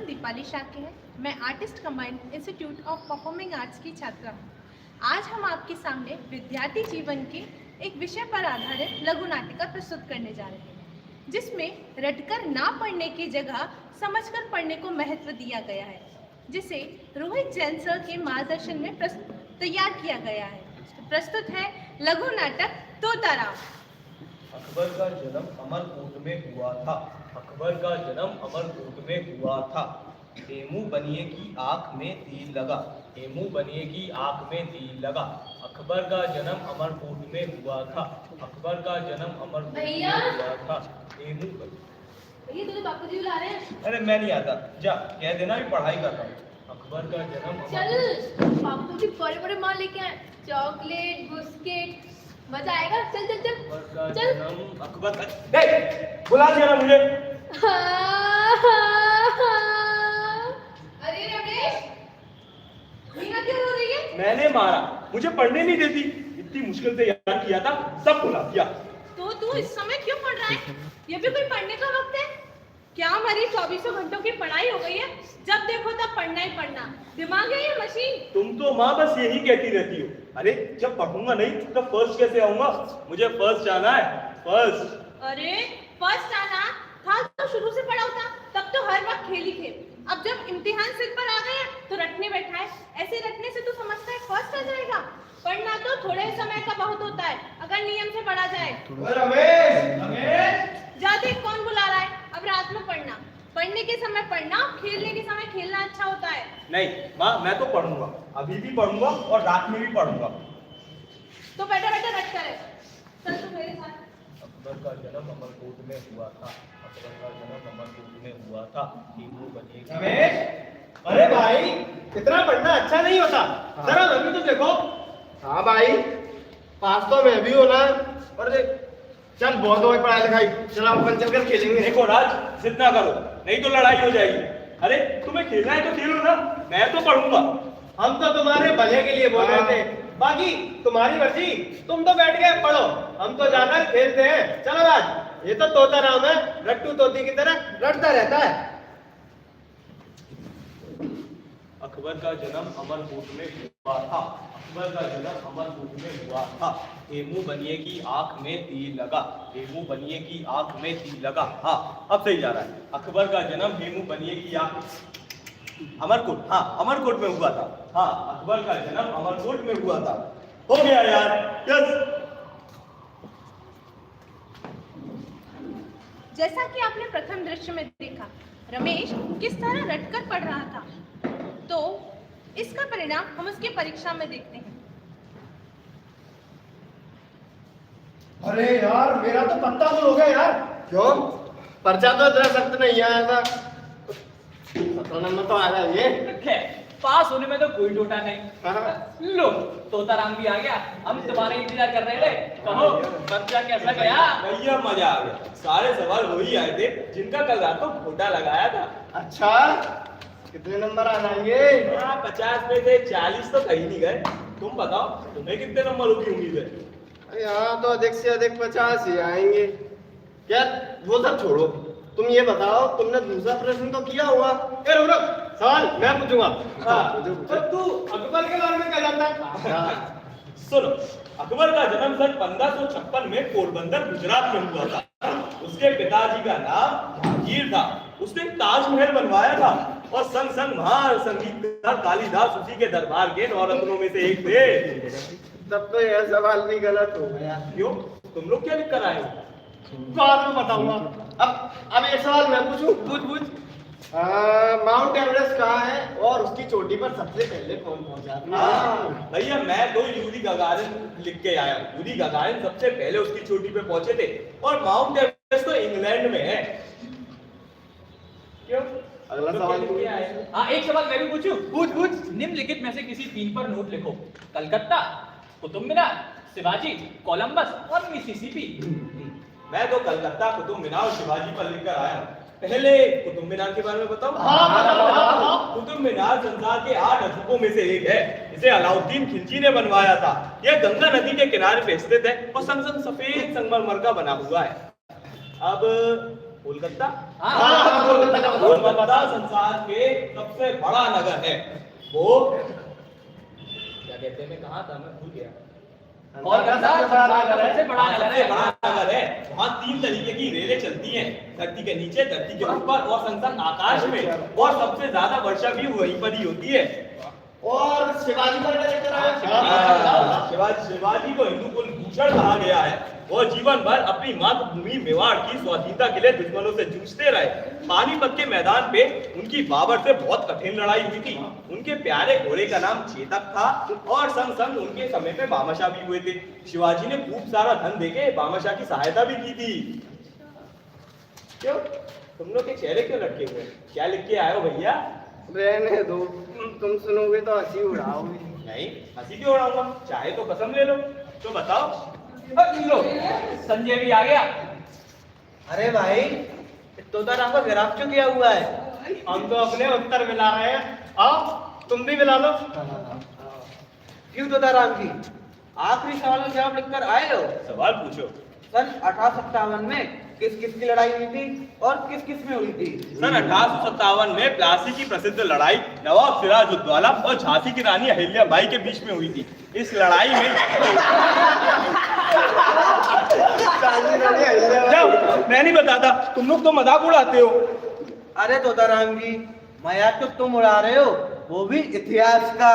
दीपाली शाक्य है। मैं artist combined institute of performing arts की छात्रा हूँ। आज हम आपके सामने विद्यार्थी जीवन के एक विषय पर आधारित लघु नाटिका प्रस्तुत करने जा रहे हैं, जिसमें रटकर ना पढ़ने की जगह समझकर पढ़ने को महत्व दिया गया है, जिसे रोहित जैन सर के मार्गदर्शन में तैयार किया गया है। तो प्रस्तुत है लघु नाटक तोताराम। अकबर का जन्म अमरकोट में हुआ था। अकबर का जन्म अमरकोट में हुआ था। हेमू बनिए की आंख में तीर लगा। हेमू बनिए की आंख में तीर लगा। अकबर का जन्म अमरकोट में हुआ था। अकबर का जन्म अमरकोट में हुआ था। हेमू भैया तुझे बापू जी बुला रहे हैं। अरे मैं नहीं आता, जा कह देना भी पढ़ाई कर रहा हूँ। अकबर का जन्म चल बापू जी बड़े बड़े माल लेके आए, चॉकलेट बिस्किट, मजा आएगा। चल चल चल चल। अकबर का बुला दिया ना मुझे। अरे रमेश, मीना क्यों रो रही है? मैंने मारा, मुझे पढ़ने नहीं देती। इतनी मुश्किल से याद किया था, सब भुला दिया। तो तू इस समय क्यों पढ़ रहा है? ये भी कोई पढ़ने का वक्त है क्या? हमारी 24 घंटों की पढ़ाई हो गई है, जब देखो तब पढ़ना ही पढ़ना। दिमाग है ये मशीन? तुम तो माँ बस यही कहती रहती हो। अरे जब पढ़ूंगा नहीं तो फर्स्ट कैसे आऊंगा? मुझे फर्स्ट जाना है, फर्स्ट। अरे फर्स्ट आना था तो शुरू से पढ़ा होता, तब तो हर वक्त खेल ही खेल। अब जब इम्तिहान सिर पर आ गए तो रटने बैठा है। ऐसे रटने से तू समझता है फर्स्ट आ जाएगा? पढ़ना तो थोड़े समय का बहुत होता है, अगर नियम से पढ़ा जाए। रमेश, रमेश। जा देख कौन बुला रहा है। अब रात में पढ़ना, पढ़ने के समय पढ़ना, खेलने के समय खेलना अच्छा होता है। नहीं माँ, मैं तो पढ़ूंगा, अभी भी पढ़ूंगा और रात में भी पढ़ूंगा। तो बैठा बैठा रट कर चल तू मेरे साथ। अकबर का जन्म अमरकोट में हुआ था। अकबर का जन्म अमरकोट में हुआ था। हेमू बनिए की। रमेश, अरे भाई इतना पढ़ना अच्छा नहीं होता, जरा मैं भी तो देखो। हाँ भाई, पास तो मैं भी हूँ ना। और देख, चल बहुत हो गई पढ़ाई लिखाई, चल हम अपन चलकर खेलेंगे। देखो राज, जिद ना करो, नहीं तो लड़ाई हो जाएगी। अरे तुम्हें खेलना है तो खेलो ना, मैं तो पढ़ूंगा। हम तो तुम्हारे भले के लिए बोल रहे थे, बाकी तुम्हारी मर्जी। तुम तो बैठ गए पढ़ो, हम तो जाकर खेलते हैं। चलो राज, ये तो तोता राम है, रट्टू तोती की तरह रटता रहता है। अकबर का जन्म अमरकोट में हुआ था। अकबर का जन्म अमरकोट में हुआ था। हेमू बनिए की आंख में तीर लगा। हेमू बनिए की आंख में तीर लगा। हाँ अब सही जा रहा है। अकबर का जन्म हेमू बनिए की आंख अमरकोट, हाँ अमरकोट में हुआ था। हाँ अकबर का जन्म अमरकोट में हुआ था। हो गया यार, यस। जैसा कि आपने प्रथम दृश्य में देखा, रमेश किस तरह रटकर पढ़ रहा था, तो इसका परिणाम हम उसकी परीक्षा में देखते हैं। अरे यार, मेरा तो पत्ता गुल हो गया यार। क्यों? पर्चा तो इतना सख्त नहीं आया था। 17 नंबर तो आ गया ये। पास होने में तो कोई टोटा नहीं। लो तोताराम भी आ गया, हम तुम्हारे इंतजार कर रहे थे। कहो पर्चा कैसा गया? भैया मजा आ गया। सारे सवाल वही आए थे जिनका कल रात को खोटा लगाया था। अच्छा, कितने नंबर आ जाएंगे? 50 में से 40 तो कहीं नहीं गए। तुम बताओ, तुम्हें कितने नंबरों की उम्मीद है? यहाँ तो अधिक से अधिक 50 ही आएंगे। क्या वो सब छोड़ो, तुम ये बताओ, तुमने दूसरा प्रश्न तो किया होगा। रुक रुक, सवाल मैं पूछूंगा। तो तू अकबर के बारे में क्या जानता है? सुनो, अकबर का जन्म सन 1556 में पोरबंदर गुजरात में हुआ था। उसके पिताजी का नाम जहांगीर था। उसने ताजमहल बनवाया था और संग संग महान संगीतकार कालिदास उसी के दरबार के 9 रत्नों में से एक थे। तब तो यह सवाल भी गलत हो गया। क्यों? तुम लोग क्या लिख कर आए हो? बाद में बताऊंगा। अब एक सवाल मैं पूछूं? पूछ। माउंट एवरेस्ट कहाँ है और उसकी चोटी पर सबसे पहले कौन पहुंचा था? भैया मैं तो यूरी गगारिन लिख के आया हूँ। यूरी गगारिन सबसे पहले उसकी चोटी पे पहुंचे थे और माउंट एवरेस्ट तो इंग्लैंड में है। क्यों? अगला सवाल हाँ एक सवाल मैं भी पूछूं? पूछ। निम्नलिखित में से किसी 3 पर नोट लिखो। कलकत्ता, कुतुब मीनार, शिवाजी, कोलंबस और मिसिसिपी। मैं तो कलकत्ता, कुतुब मीनार और शिवाजी पर लिखकर आया हूँ। पहले कुतुब मीनार के बारे में बताओ। हाँ। कुतुब मीनार संसार के 8 अजूबों में से एक है। इसे अलाउद्दीन खिलजी ने बनवाया था। यह गंगा नदी के किनारे पे स्थित है और संग संग सफेद संगमरमर का बना हुआ है। अब कोलकाता? हाँ। कोलकाता संसार के सबसे बड़ा नगर है। वो क्या कहते हैं, मैं कहा था, मैं भूल गया। कोलकाता संसार का सबसे बड़ा नगर सबसे है। बड़ा नगर है। वहाँ 3 तरीके की रेलें चलती हैं, धरती के नीचे, धरती के ऊपर और संसन आकाश में, और सबसे ज्यादा वर्षा भी वहीं पर ही होती है। और शिवाजी पर लेकर आए। शिवाजी को हिंदू कुल भूषण कहा गया है। वो जीवन भर अपनी मातृभूमि मेवाड़ की स्वाधीनता के लिए दुश्मनों से जूझते रहे। पानीपत के मैदान पे उनकी बाबर से बहुत कठिन लड़ाई हुई थी। उनके प्यारे घोड़े का नाम चेतक था, और संग संग उनके समय में भामाशाह भी हुए थे। शिवाजी ने खूब सारा धन देके भामाशाह की सहायता भी की थी। क्यों तुम लोग के चेहरे क्यों लटके हुए? क्या लिख के आए हो भैया? रहने दो, तुम सुनोगे तो हंसी उड़ाओगे। नहीं, हंसी क्यों उड़ाऊंगा? चाहे तो कसम ले लो। तो बताओ। लो, संजय भी आ गया। अरे भाई, तोताराम का गिराफ क्यों किया हुआ है? हम तो अपने उत्तर मिला रहे हैं। आओ तुम भी मिला लो। क्यों तोताराम जी, आखिरी सवाल का जवाब लिखकर आए हो? सवाल पूछो। सन 1857 में किस किस की लड़ाई हुई थी और किस किस में हुई थी? सन 1857 में प्लासी की प्रसिद्ध लड़ाई नवाब सिराजुद्दौला और झांसी की रानी अहिल्याबाई के बीच में हुई थी। इस लड़ाई में जाओ, मैं नहीं बताता, तुम लोग तो मजाक उड़ाते हो। अरे तोताराम जी, मजाक तो तुम उड़ा रहे हो, वो भी इतिहास का।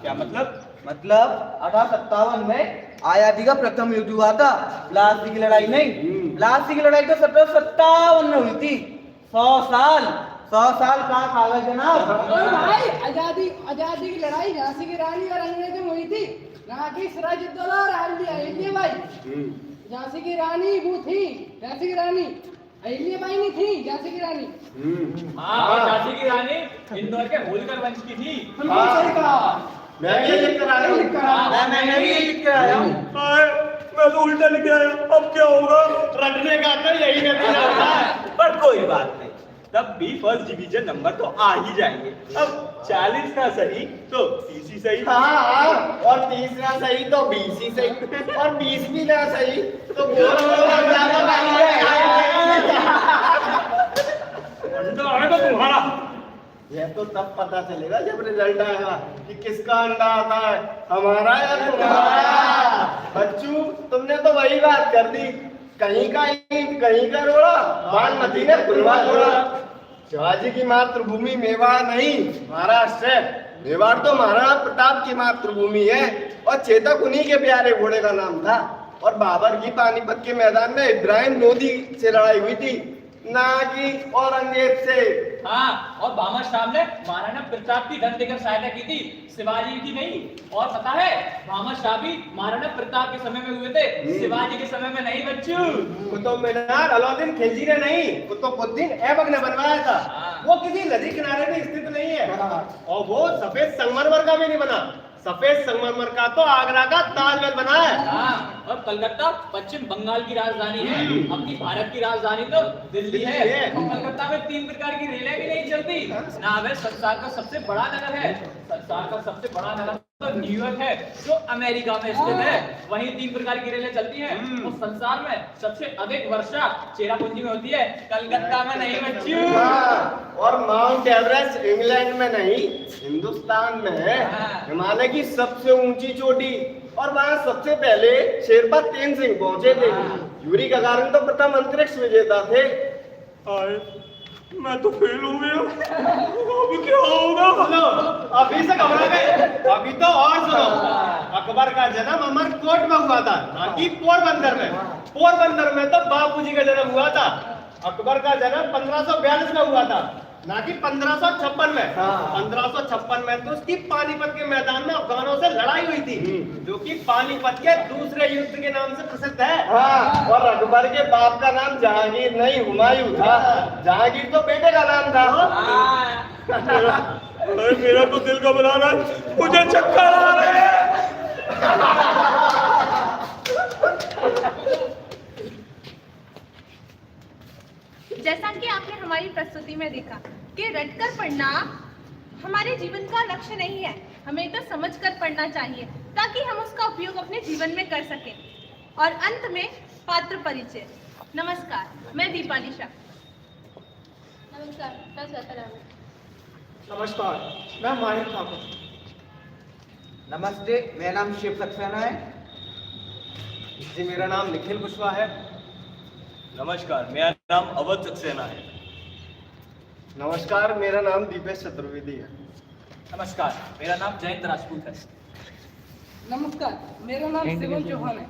क्या मतलब? मतलब 1857 में आजादी का प्रथम युद्ध हुआ था, प्लासी की लड़ाई नहीं। प्लासी की लड़ाई तो 1757 में हुई थी। 100 साल कहाँ खा गए जनाब? और भाई आजादी की लड़ाई झांसी की रानी और अंग्रेजों में हुई थी, ना कि सिराजुद्दौला और अहिल्याबाई। झांसी की रानी वो थी, झांसी की रानी अहिल्याबाई नहीं थी, झांसी की रानी। हाँ, और झांसी की रानी इंदौर के होलकर वंश की थी। बिल्कुल सही कहा। मैं भी लिख कर आया हूँ। मैं भी लिख कर आया हूँ। मैं तो उल्टा लिख आया, अब क्या होगा? रटने का तो यही नतीजा होता है। पर कोई बात नहीं, तब भी फर्स्ट डिवीजन नंबर तो आ ही जाएंगे। अब 40 का सही तो 30 सही। हाँ, और 30 ना सही तो 20 ही सही, और 20 भी ना सही तो अंडा आएगा तुम्हारा। यह तो तब पता चलेगा जब रिजल्ट आएगा कि किसका अंडा आता है, हमारा या तुम्हारा। बच्चू, तुमने तो वही बात कर दी, कहीं का ईंट कहीं का रोड़ा, बालमती ने फुलवा छोड़ा। शिवाजी की मातृभूमि मेवाड़ नहीं, महाराष्ट्र है। मेवाड़ तो महाराणा प्रताप की मातृभूमि है, और चेतक उन्हीं के प्यारे घोड़े का नाम था। और बाबर की पानीपत के मैदान में इब्राहिम लोदी से लड़ाई हुई थी, ना कि औरंगजेब से। हाँ, और भामाशाह ने महाराणा प्रताप की धन देकर सहायता की थी, शिवाजी की नहीं। और पता है, भामाशाह भी महाराणा प्रताप के समय में हुए थे, शिवाजी के समय में नहीं बच्चू। कुतुब मीनार अलाउद्दीन खिलजी ने नहीं, कुतुबुद्दीन ऐबक ने बनवाया था। वो किसी नदी किनारे में स्थित नहीं है, और वो सफेद संगमरमर का भी नहीं बना। सफेद संगमरमर का तो आगरा का ताजमहल बना है। हाँ, और कलकत्ता पश्चिम बंगाल की राजधानी है। अपनी भारत की राजधानी तो दिल्ली है। और कलकत्ता में 3 प्रकार की रेलें भी नहीं चलती। ना वह संसार का सबसे बड़ा नगर है। संसार का सबसे बड़ा नगर तो न्यूयॉर्क है, जो अमेरिका में स्थित है। वहीं 3 प्रकार की रेलें चलती हैं। और संसार में सबसे अधिक वर्षा चेरापूंजी में होती है, कलकत्ता में नहीं बच्चू। और माउंट एवरेस्ट इंग्लैंड में नहीं, हिंदुस्तान में है। हिमालय की सबसे ऊंची चोटी, और वहाँ सबसे पहले शेरपा तेनसिंह पहुंचे थे। यूरी गगारिन तो प्रथम अंतरिक्ष विजेता थे। मैं तो फेल हो गया, अब क्या होगा? अभी से घबरा गए? अभी तो और सुनो। अकबर का जन्म अमरकोट में हुआ था, ना कि पोरबंदर में। पोरबंदर में तो बापूजी का जन्म हुआ था। अकबर का जन्म 1542 में हुआ था, ना कि 1556 में। 1556 में तो उसकी पानीपत के मैदान में अफगानों से लड़ाई हुई थी, जो कि पानीपत के दूसरे युद्ध के नाम से प्रसिद्ध है। और अकबर के बाप का नाम जहांगीर नहीं, हुमायूं था। जहांगीर तो बेटे का नाम था। मेरा तो दिल घबरा रहा है, मुझे चक्कर आ रहे हैं। जैसा कि आपने हमारी प्रस्तुति में देखा कि रटकर पढ़ना हमारे जीवन का लक्ष्य नहीं है, हमें तो समझकर पढ़ना चाहिए ताकि हम उसका उपयोग अपने जीवन में कर सकें। और अंत में पात्र परिचय। नमस्कार, मैं दीपाली शाह। नमस्कार, मैं श्वेता रावत। नमस्कार, मैं माहिर ठाकुर। नमस्ते, मेरा नाम शिव सक्सेना है। जी, मेरा नाम निखिल कुशवाहा है। नमस्कार, मेरा नाम अवध सक्सेना है। नमस्कार, मेरा नाम दीपेश चतुर्वेदी है। नमस्कार, मेरा नाम जयंत राजपूत है। नमस्कार, मेरा नाम शिवम चौहान है।